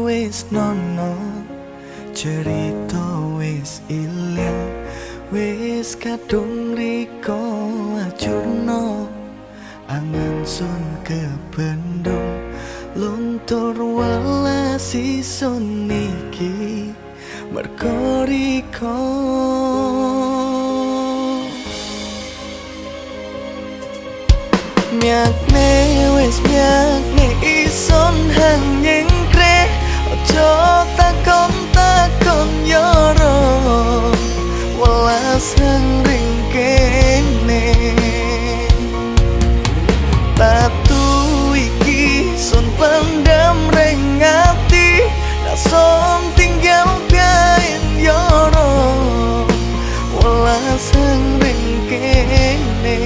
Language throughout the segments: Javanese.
wis nono, cerita wis ilang, wis kadung riko acurno, angan sun kebendung, luntur welas isun niki merko riko. Miakne wis miakne ison hang nyengkre, ojo takon yoro welas hang ringkene. Tatu iki sun pendam ring ati, son tinggal biain yoro welas hang ringkene.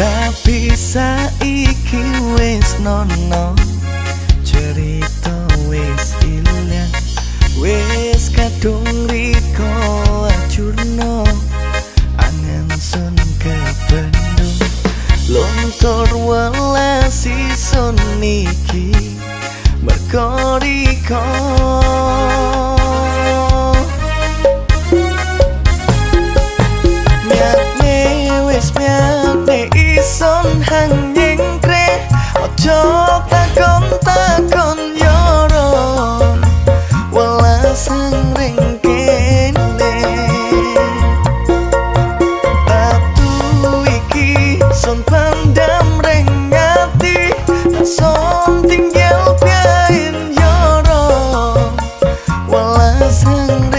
Tapi saiki wis nono, cerita wis ilang, wis kadung riko acurno, angen sun kebendung, luntur welas isun niki merko riko. Son hang nyengkre, ojo takon yoro welas hang ringkene. Tatu iki son pandam ring ati, son tinggal biain yoro welas hang